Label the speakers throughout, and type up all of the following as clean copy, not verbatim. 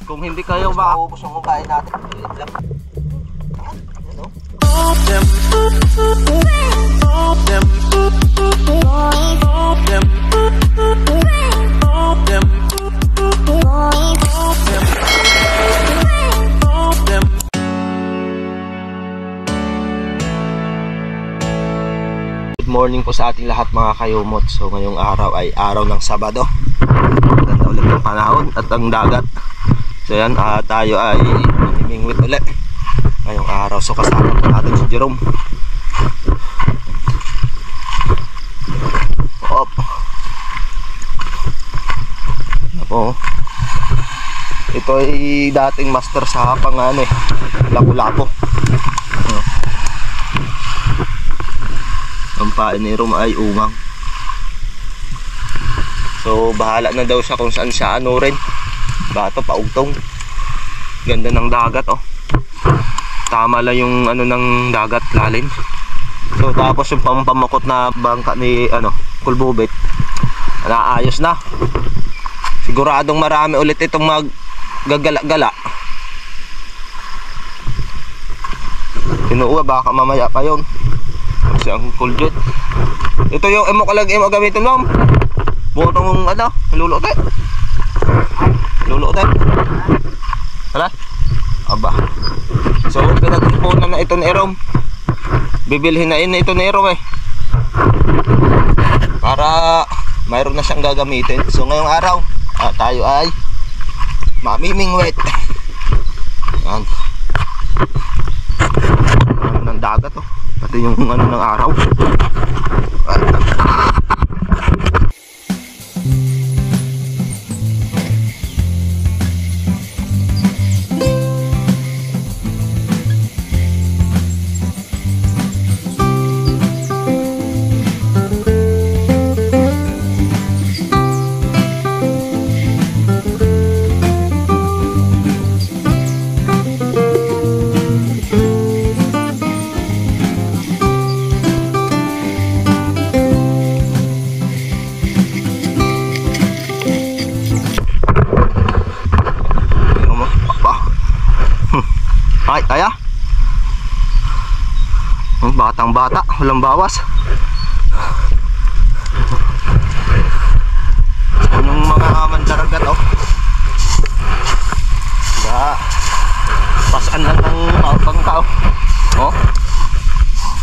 Speaker 1: Kung hindi kayo makaubos ang kain natin. Good morning po sa ating lahat mga kayumot. So ngayong araw ay araw ng Sabado. Ganda ulit ng panahon at ang dagat. So yan, tayo ay mamimingwit ulit ngayong araw. So kasama po natin si Jerome. Op. Ako. Ito ay dating master sa pangano Lapu-Lapu. Ang pain ni Rom ay umang. So bahala na daw siya kung saan siya rin. Bato, paugtong. Ganda ng dagat Tama lang yung ng dagat, lalim. So tapos yung pampamakot na bangka ni Kulbubit, naayos na. Siguradong marami ulit itong maggagala-gala. Tinuwa baka mamaya pa yun. Kasi ang kuljut. Ito yung imo gamitin mo. Botong lulutin. Lulutin. Hala? Aba. So pinag-ipunan na ito ni Erom. Bibilhin na ito ni Erom para mayroon na siyang gagamitin. So ngayong araw tayo ay mamimingwit. Yan. Ng dagat pati yung ng araw. Ay, kaya batang bata, walang bawas. Yung mga mandaragat pasan lang ng bangka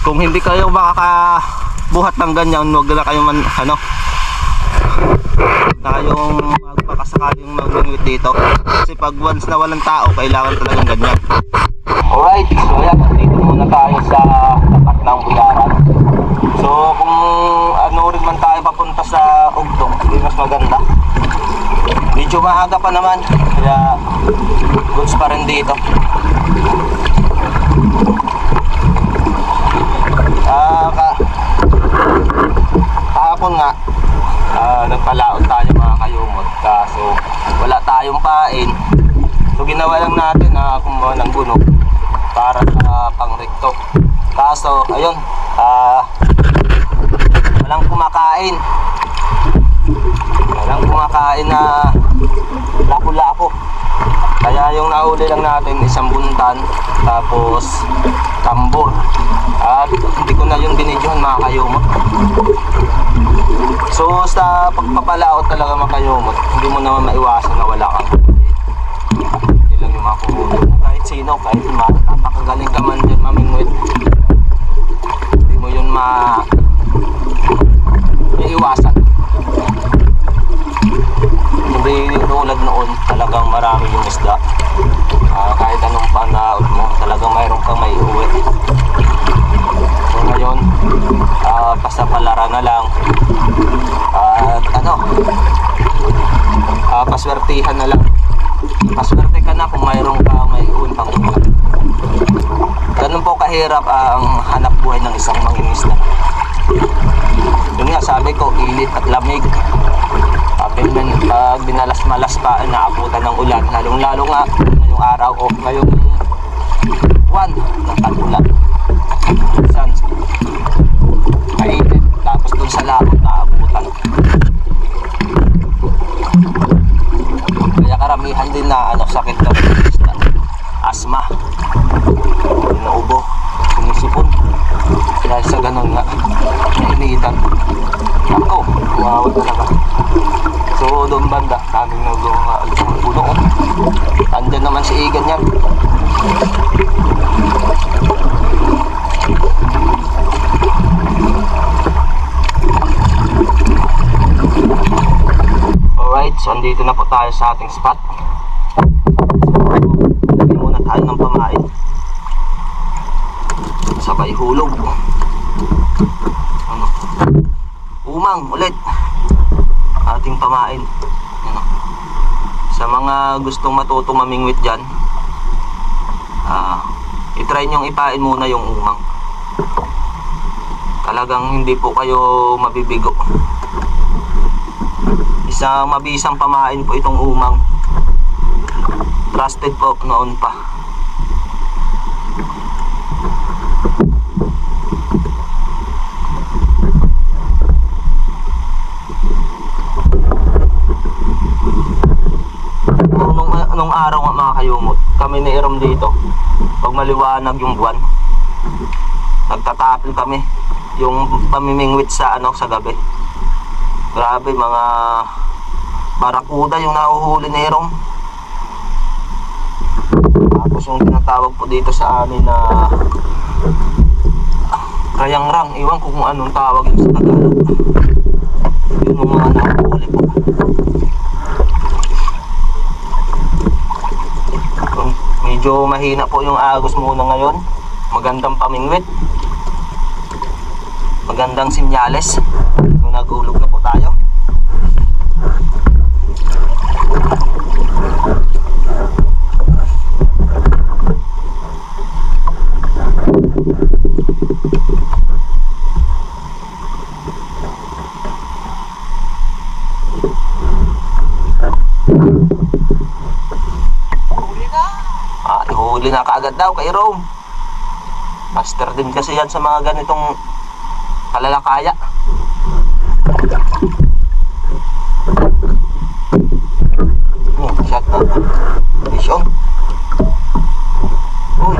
Speaker 1: Kung hindi kayo makakabuhat ng ganyan, huwag na kayo tayong magpakasakaling magmingwit dito. Kasi pag once na walang tao, kailangan talagang ganyan. Alright, so yan, dito muna tayo sa tapat ng Buyaran. So kung rin man tayo papunta sa Ugtong, hindi mas maganda. Medyo maaga pa naman, kaya goods pa rin dito. Kahapon nga nagpalaot tayo mga kayumot, kaso wala tayong pain. So ginawa lang natin kumuha ng gunog para sa pangrekto. Kaso ayun, walang kumakain na lapu-lapu. Kaya yung nahuli lang natin isang buntan, tapos tambor. At hindi ko na yung binidyohan mga kayumot. So sa pagpapalaot talaga mga kayumot, hindi mo naman maiwasan na wala kang hindi lang yung makuhuli. Kahit sino, kahit napakagaling ka man dyan mamingwit, hindi mo yun maiiwasan. Hindi tulad noon, talagang marami yung isda. Kahit anong panaot mo, talagang mayroon kang may uwi. So ngayon, pasapalara na lang. Paswertihan na lang. Paswerte ka na kung mayroon ka may uwi pang uwi. Ganun po kahirap ang hanap buhay ng isang mangingisda. Yun nga, sabi ko, init at lamig. Pag binalas-malas pa, naabutan ng ulan. Lalong-lalo nga ngayong araw ngayong buwan ng tag-ulan. Minsan mainit, tapos dun sa lakot naabutan. Kaya karamihan din na sa sakit ng isda. Asma, inuubo, sumusipon. Dahil sa ganun nga, iniitan. Ako, wow talaga. So doon banda, daming nag-aalis ng puno. Andyan naman si Igan yan. Alright, so andito na po tayo sa ating spot. So, lagyan muna tayo ng pamain. Sabay hulog. Ano? Umang ulit. Ating pamain. Ano? Sa mga gustong matutong mamingwit dyan, itry nyong ipain muna yung umang. Talagang hindi po kayo mabibigo. Isang mabisang pamain po itong umang. Trusted po noon pa. Nung araw nga mga kayumot, kami ni Irom dito, pag maliwanag yung buwan, nagtatapil kami yung pamimingwit sa sa gabi. Grabe, mga barakuda yung nahuhuli ni Irom. Tapos yung tinatawag po dito sa amin na kayangrang, iwan ko kung anong tawag yun sa Tagalog. Yun yung mga nahuhuli po. Medyo mahina po yung agos muna ngayon. Magandang pamingwit, magandang sinyales. So nagulog na po tayo. Ihuli na kaagad daw kay Rome. Master din kasi yan sa mga ganitong kalalakaya. Shot na. Fish on. Uy.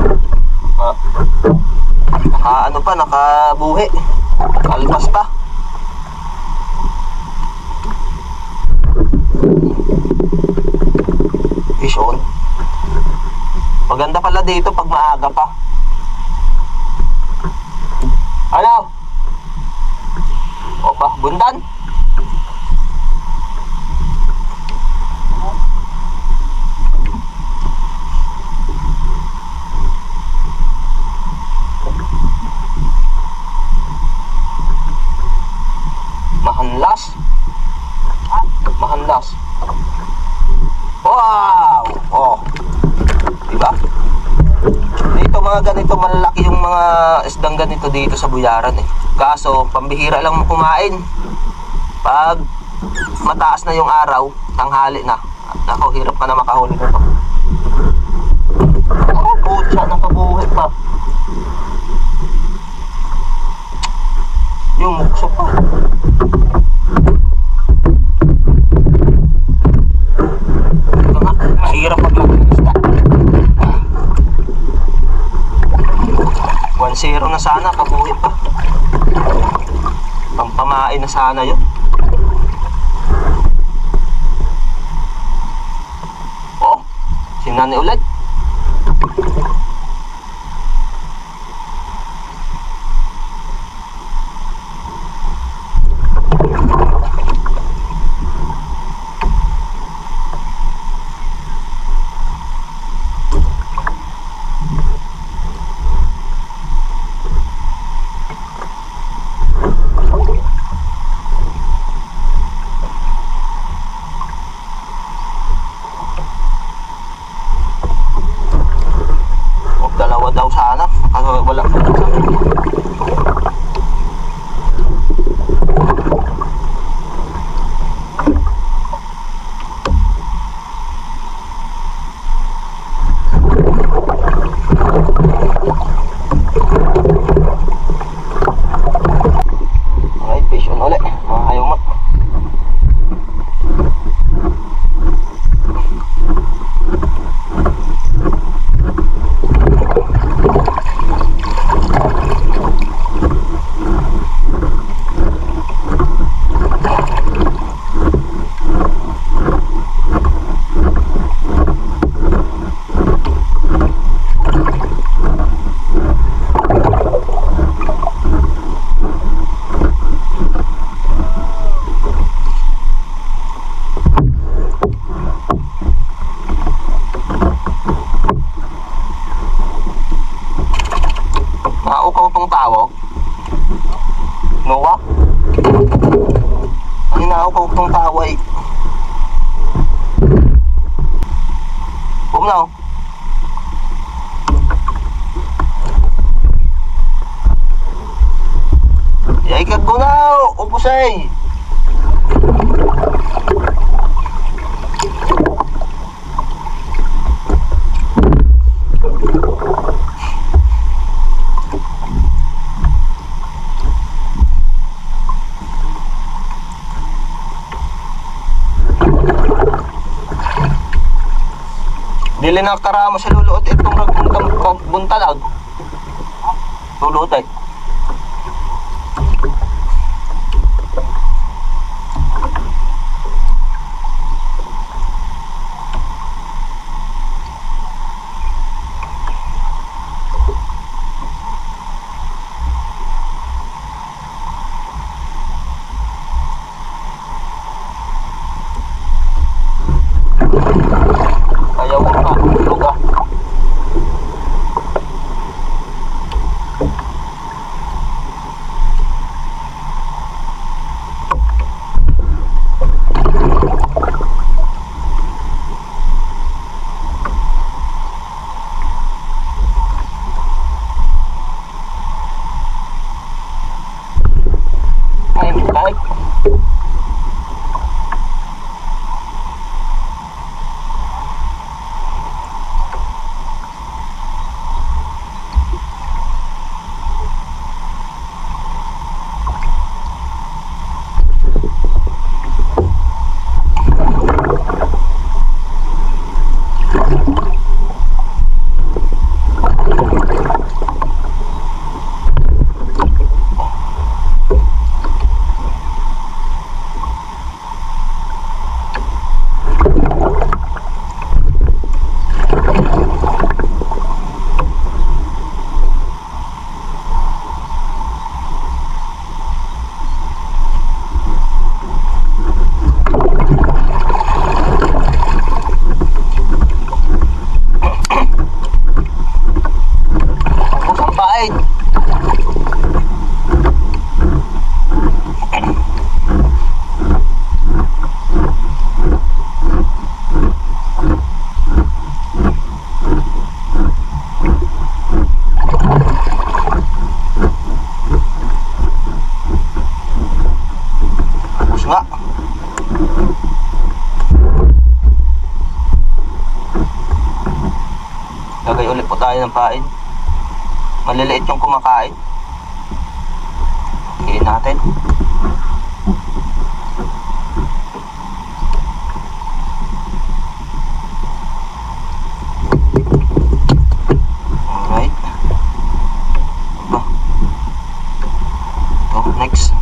Speaker 1: Nakabuhi. Kalpas pa. Fish on. Maganda pala dito pag maaga pa. Ano? Opa, bundan? Mahanlas? Mahanlas. Wow! Oh. Diba? Dito mga ganito malalaki yung mga isdang ganito dito sa Buyaran eh. Kaso pambihira lang kumain. Pag mataas na yung araw, tanghali na. Nako, hirap ka na makahuli nito. Oh, putya, nakabuhay pa. Yung mukso pa. Mahirap maglaki ng isda. 1-0 na sana, kabuhin pa. Pampamain na sana yun. Oh, sinani ulit. Dalawa daw sana, kasi wala. Alright, fish on ulit, mga kayumot. Takbo na, oh. Yay, kagbo na, oh. Upusay. Dili na karamo sa luluot itong buntalag. Luluot ay. Ayaw ko pa, tulog ah. Ay, kahit lagay ulit po tayo ng pain. Maliliit yung kumakain. Hiin natin. Alright. Oh, next.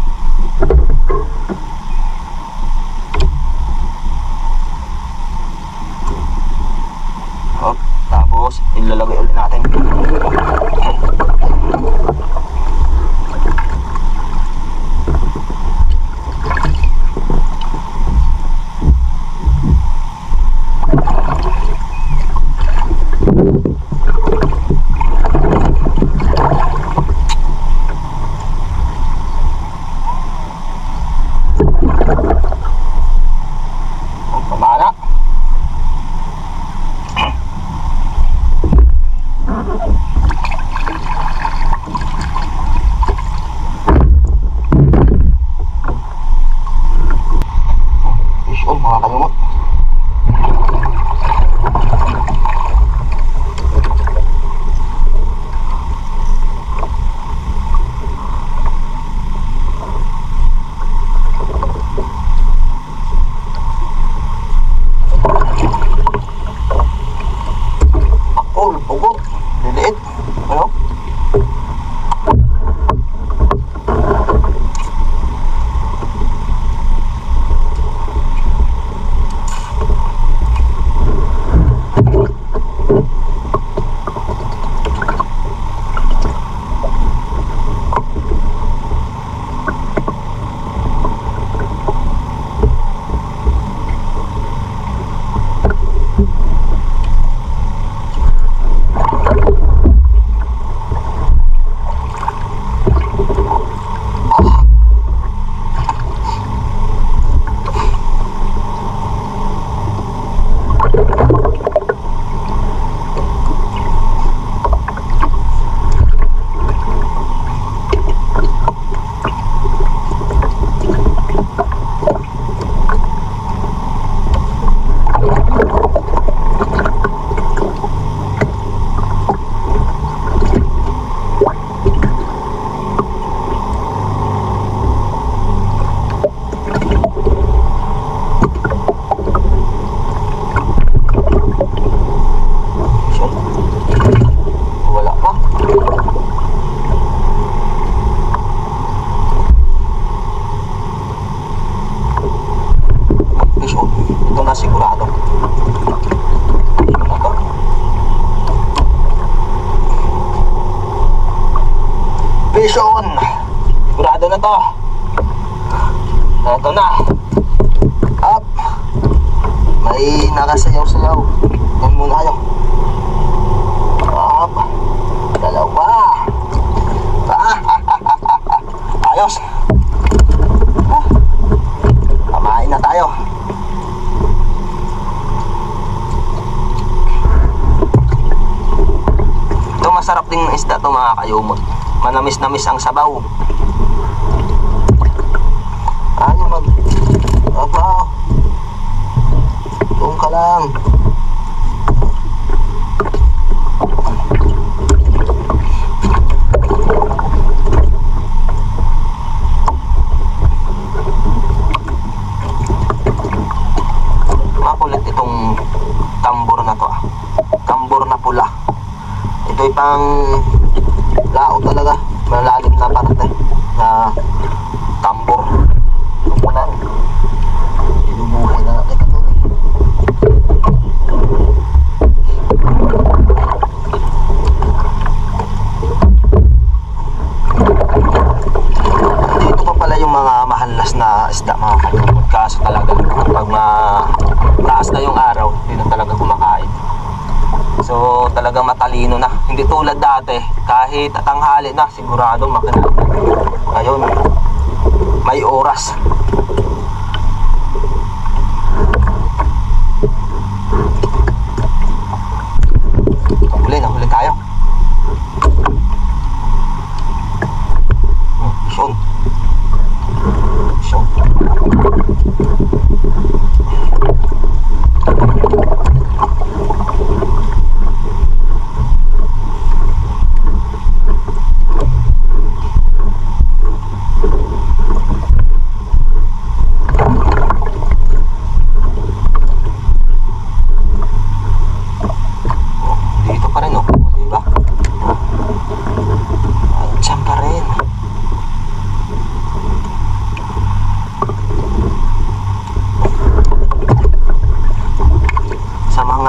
Speaker 1: Oh, tapos ilalagay ulit natin. Pamana. Mga kalumot. Ako, ugot. Liliit. Ano? Ito na. Up. May nakasayaw-sayaw. Yan muna kayo. Up. Dalawa. Ayos. Kamain na tayo. Ito masarap ding isda to mga kayumot. Manamis-namis ang sabaw. Ayaw mag... Aba. Doon ka lang. Makulit itong tambor na to ah. Tambor na pula. Ito'y pang lao talaga. Malalim na parte na tambor. Ito muna. Ilumuhin na natin ito. Dito pa pala yung mga mahalas na isda mga kalumot. Kaso talaga pag mataas na yung araw, hindi na talaga kumakain. So talagang matalino na. Hindi tulad dati, kahit tanghali na sigurado makinain. Ngayon may oras. Nahuli tayo. Syon. Syon.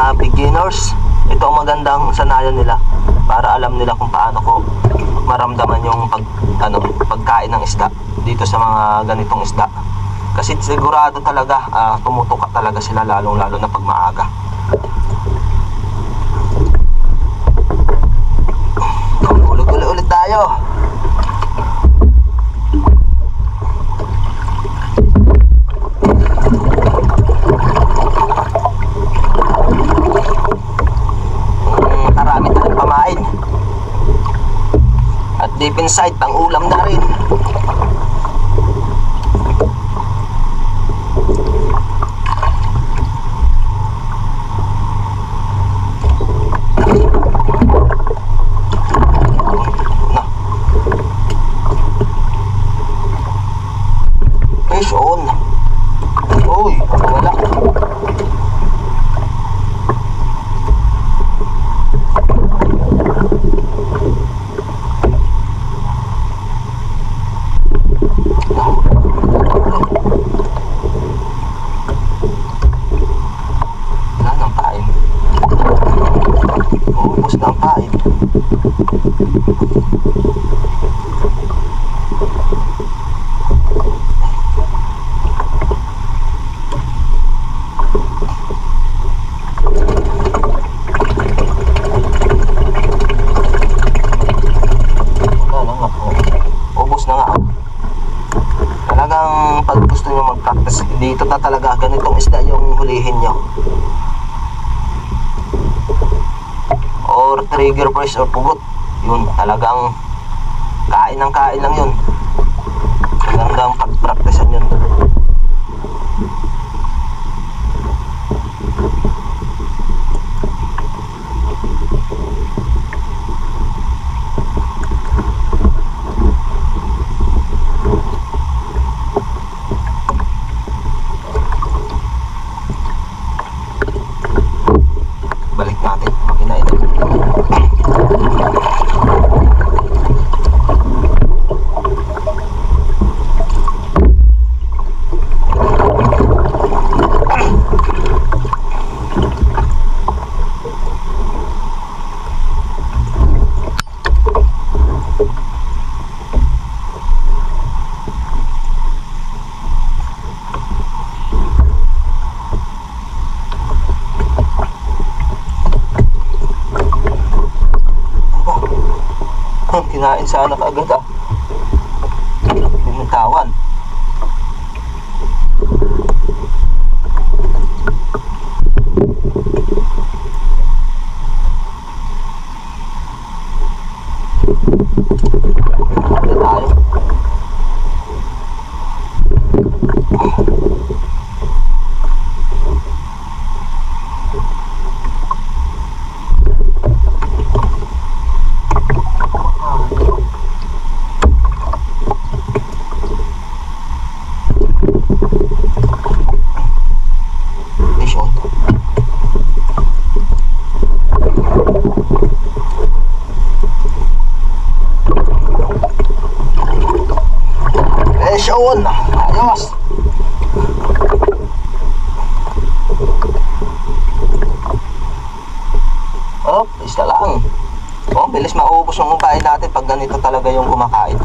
Speaker 1: Beginners, ito ang magandang sanayan nila para alam nila kung paano ko maramdaman yung pagkain ng isda dito sa mga ganitong isda. Kasi sigurado talaga tumutuka talaga sila lalo na pag maaga. Ulit tayo. Deep inside, pang ulam na rin. Fish on. Uy, wala. Pag gusto nyo mag-practice dito na talaga, ganitong isda yung hulihin nyo, or trigger fish or pugot, yun talagang kain ng kain lang yun. Magandang pag-practicean yun. Balik natin, makinain. kinain sana kaagad ah. Binitawan. Yun, ayos. Oh, isa lang. Oh, bilis maubos yung kain natin pag ganito talaga yung kumakain.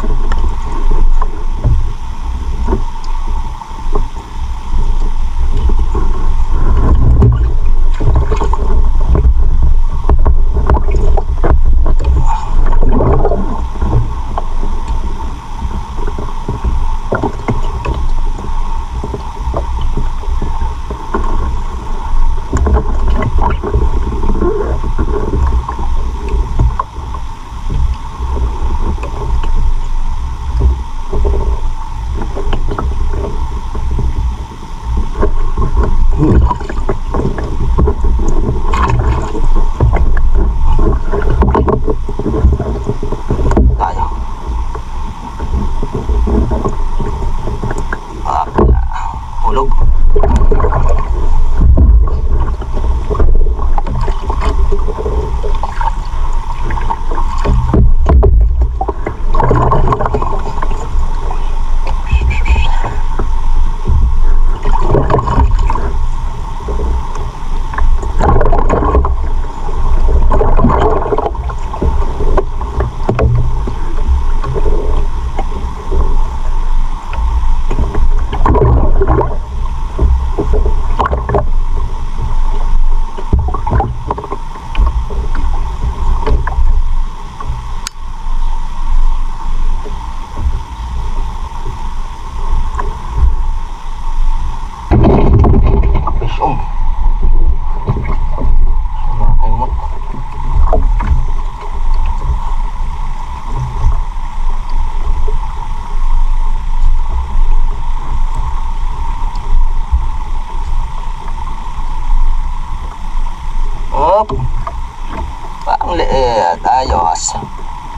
Speaker 1: Pangliit, ayos.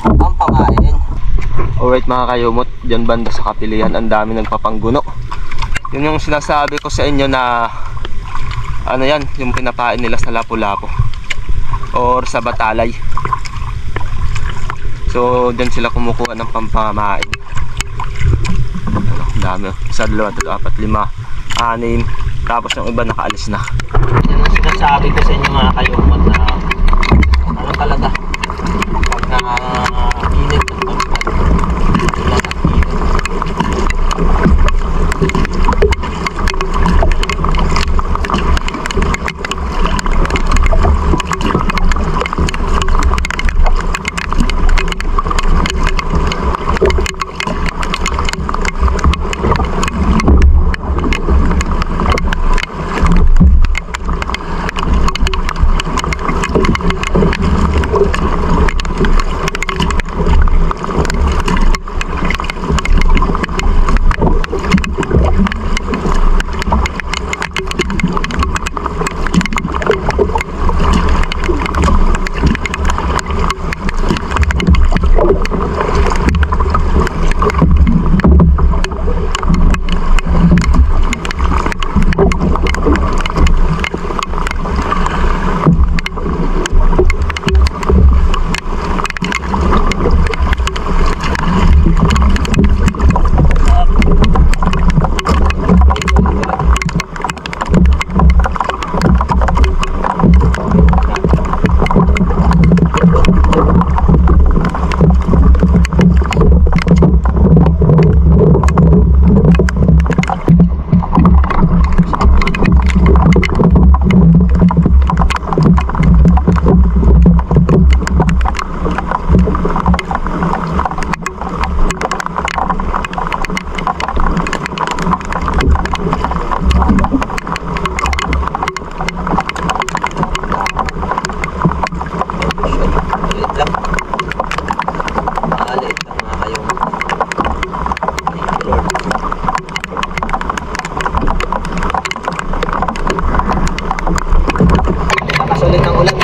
Speaker 1: Ang pamain. Alright mga kayumot, dyan banda sa kapilian ang dami nagpapangguno. Yun yung sinasabi ko sa inyo na ano yan, yung pinapain nila sa lapu-lapu or sa batalay. So dyan sila kumukuha ng pampamain. Ano, dami, 1, 2, 3, 4, 5, 6, tapos yung iba nakaalis na. Yan ang sinasabi ko sa inyo mga kayumot na ano talaga pag na-init ng pagpag sila nag-init.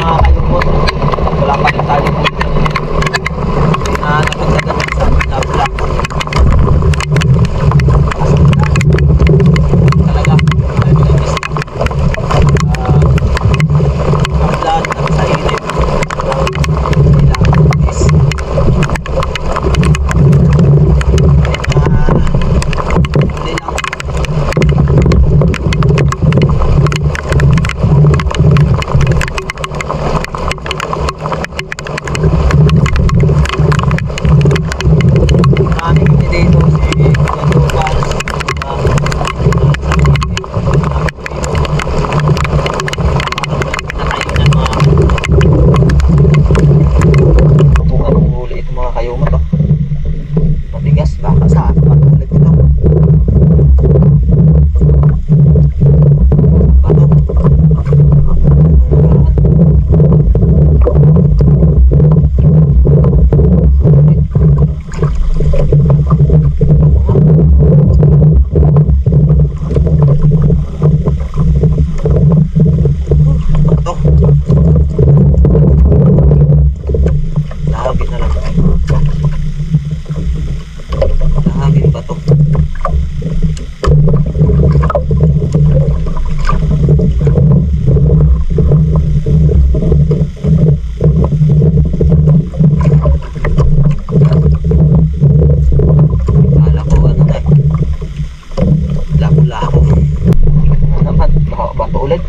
Speaker 1: mga kayumot. Wala pa rin tayo dito. Napagdagan sa Nabula. Talaga. Ay, malinis na. Kaplan, sa init. Kailangan is hindi lang. Marami kami dito si Kuya Lucas, kung anong huli ito mga kayuma to. Matigas, baka sa patulit ito. Bato. Lahagin na lang. Lahagin ba to? Kala ko ano na eh. Labo-labo. Ano naman? Bato ulit.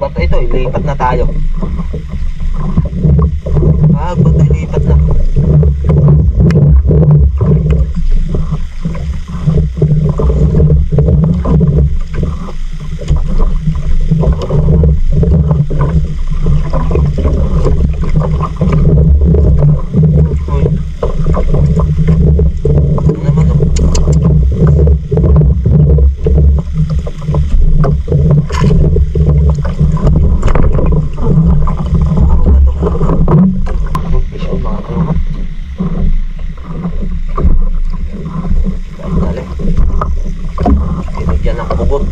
Speaker 1: Bato ito, ilipat na tayo. Bato ilipat na. Uy. Ano naman oh? Binigyan ng pugot.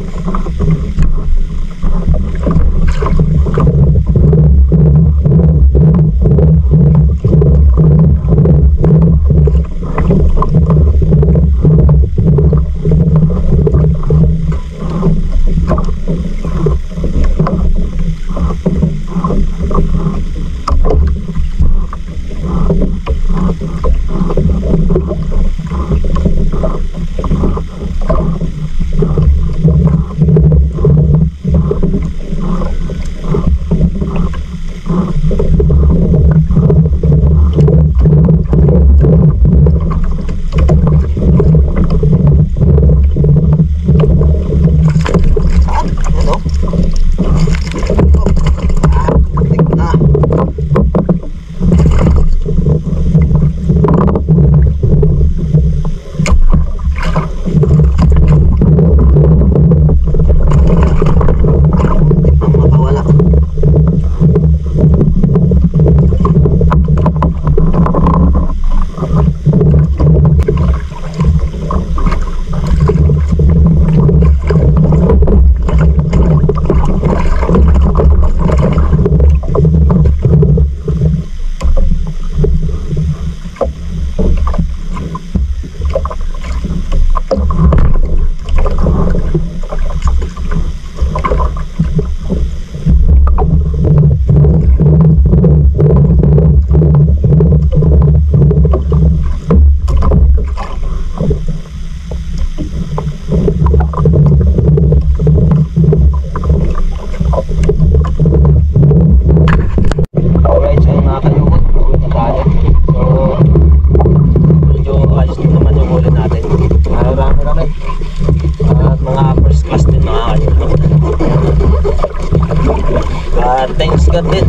Speaker 1: Thanks God din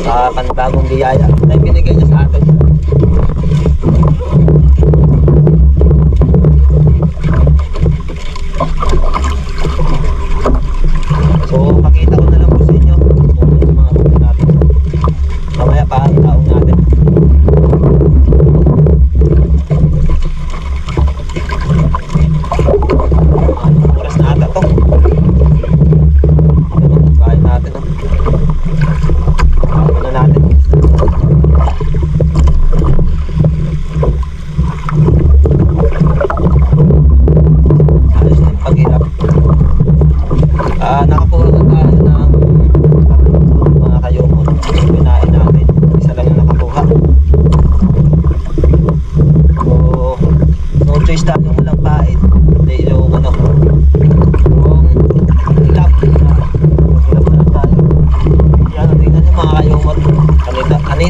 Speaker 1: sa panibagong biyaya na binigay niya sa atin. So pakita ko na lang po sa inyo kung ano mga huli natin. Mamaya pa ang taong natin. Anong oras na ata to? Kain natin oh.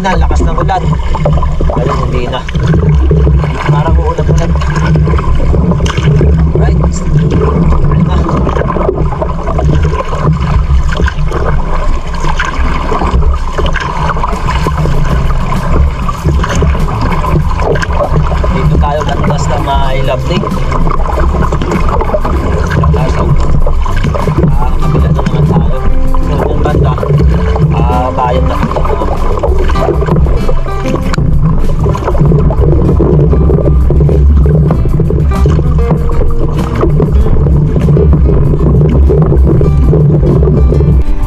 Speaker 1: kanina, lakas ng ulan. Ngayon hindi na. Parang uulan-ulan. Right. Ayun na. Dito tayo kantas na may Labnig. Kabila na naman tayo. So yung banda, bayan na ito.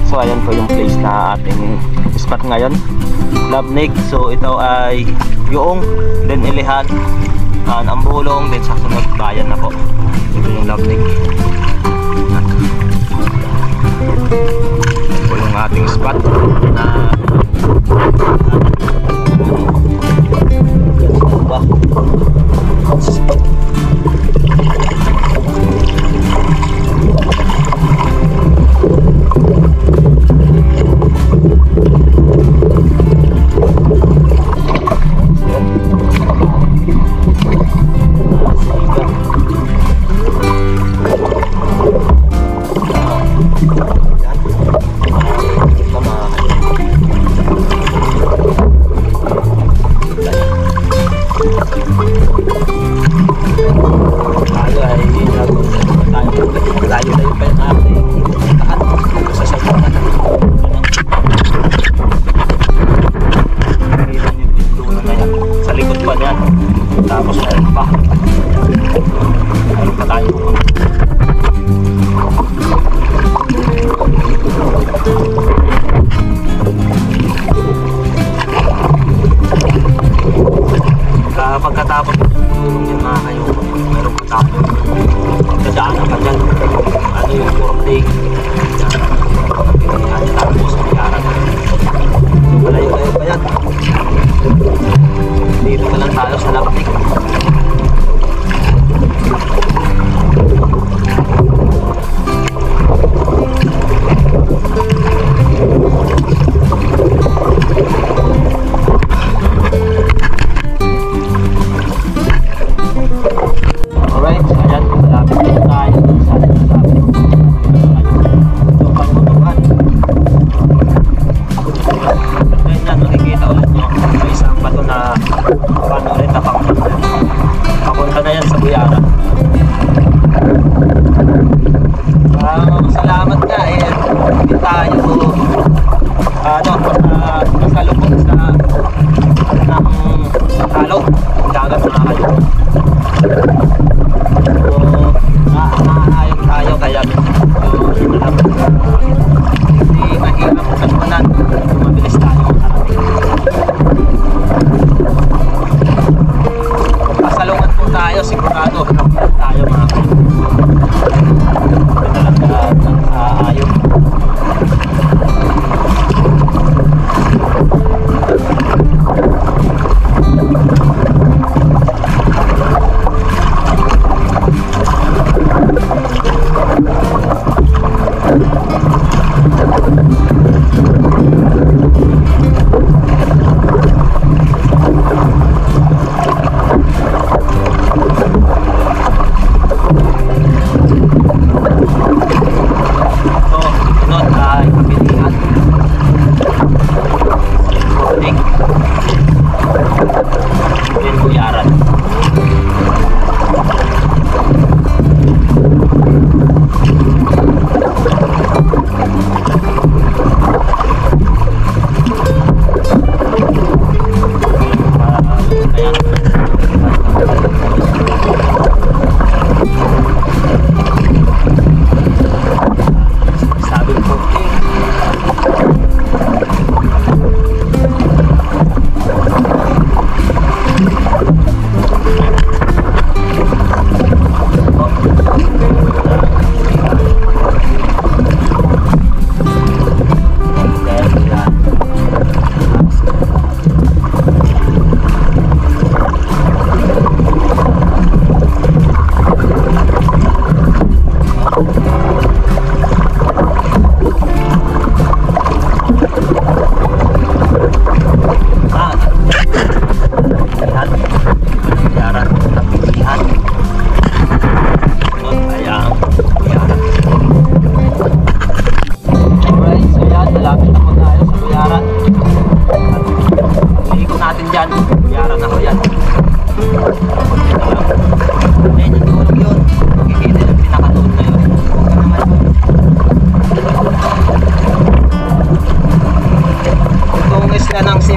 Speaker 1: So ayan po yung place na ating spot ngayon, Labnig. So ito ay Yuong, then Ilihan, Ambulong, then sa sunod bayan na po. Ito yung Labnig. Ito po yung ating spot na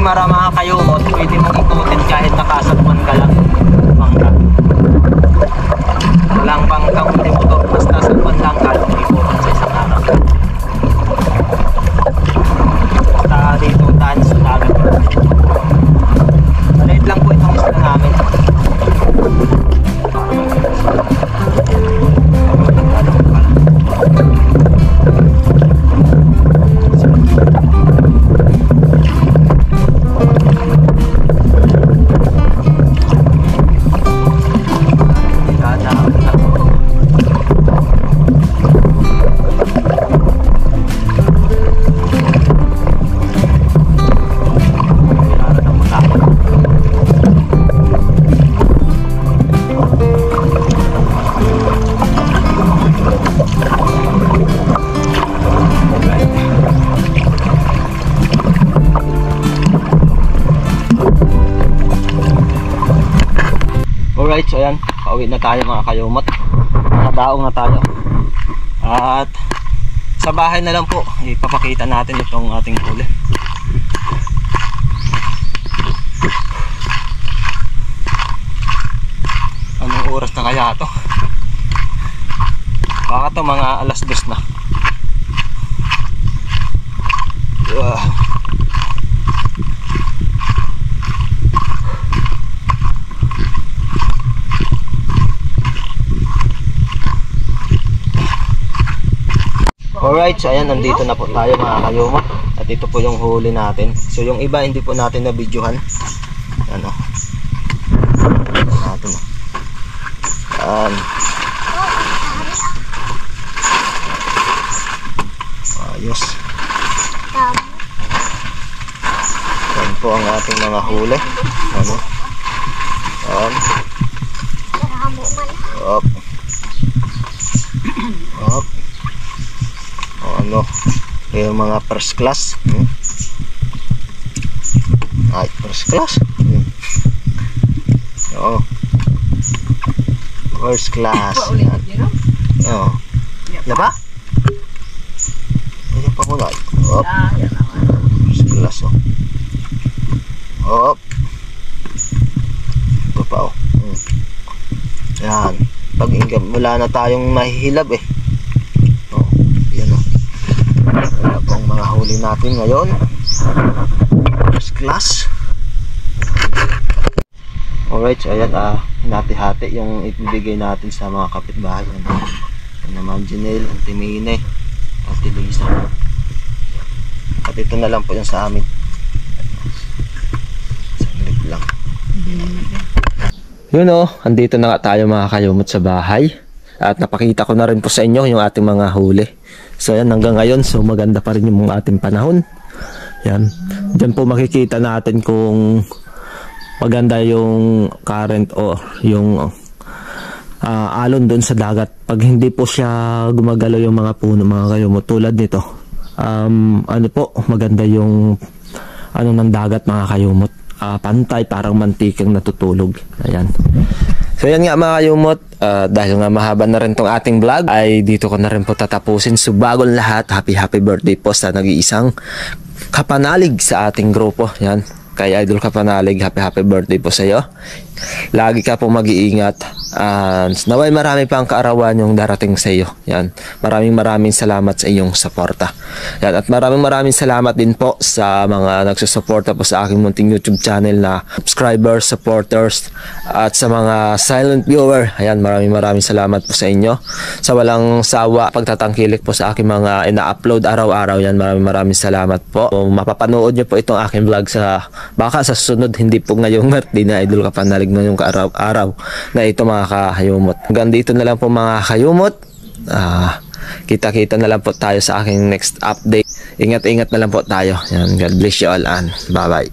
Speaker 1: Aymara mga kayumot, pwede mong ikutin kahit nakasagwan ka lang. Bangka. Walang bangkang hindi motor, basta sagwan lang ka lang ikutin sa isang araw. Basta dito tahan sa dagat. Maliit lang po itong isla namin. Alright, so ayan, pauwi na tayo mga kayumot. Nakadaong na tayo. At sa bahay na lang po, ipapakita natin itong ating huli. Anong oras na kaya to? Baka to mga alas 2 na. Alright, so ayan, nandito na po tayo mga kayumot. At ito po yung huli natin. So yung iba hindi po natin na-videohan. Ano? Natin. Ayos. Yan po ang ating mga huli. Ano? Op. Op. Ano, yung mga first class. Ay, first class. Oo. First class. Oo. Diba? Ano pa muna? Op. First class, oh. Op. Ito pa, oh. Yan. Pag wala na tayong mahihilab eh. Wala pong mga huli natin ngayon. First class. Alright, so ayan, hati-hati yung ibibigay natin sa mga kapitbahay. Ito naman Janelle, Auntie Mine, Ate Luisa. At ito na lang po yung sa amin. Saglit lang. Yun o, andito na nga tayo mga kayumot sa bahay. At napakita ko na rin po sa inyo yung ating mga huli. So yan, hanggang ngayon, so maganda pa rin yung ating panahon. Yan. Diyan po makikita natin kung maganda yung current o yung alon doon sa dagat. Pag hindi po siya gumagalaw yung mga puno, mga kayumot, tulad nito. Ano po, maganda yung ano ng dagat mga kayumot. Pantay, parang mantikang natutulog. Ayan. So yan nga mga kayumot, dahil nga mahaba na rin tong ating vlog, ay dito ko na rin po tatapusin. So bagong lahat, happy birthday po sa nag-iisang kapanalig sa ating grupo. Yan, kay Idol Kapanalig, happy birthday po sa iyo. Lagi ka po mag-iingat. Naway marami pang kaarawan yung darating sa iyo. Yan. Maraming salamat sa iyong suporta. Yan. At maraming salamat din po sa mga nagsusuporta po sa aking munting YouTube channel na subscribers, supporters, at sa mga silent viewer. Ayan, maraming salamat po sa inyo. Sa walang sawa, pagtatangkilik po sa aking mga ina-upload araw-araw. Yan, maraming salamat po. Mapapanood nyo po itong aking vlog sa baka sa susunod, hindi po ngayong birthday na Idol Kapanalig na yung araw na ito mga kayumot. Hanggang dito na lang po mga kayumot. Kita-kita na lang po tayo sa aking next update. Ingat na lang po tayo. Yan, God bless you all and bye-bye.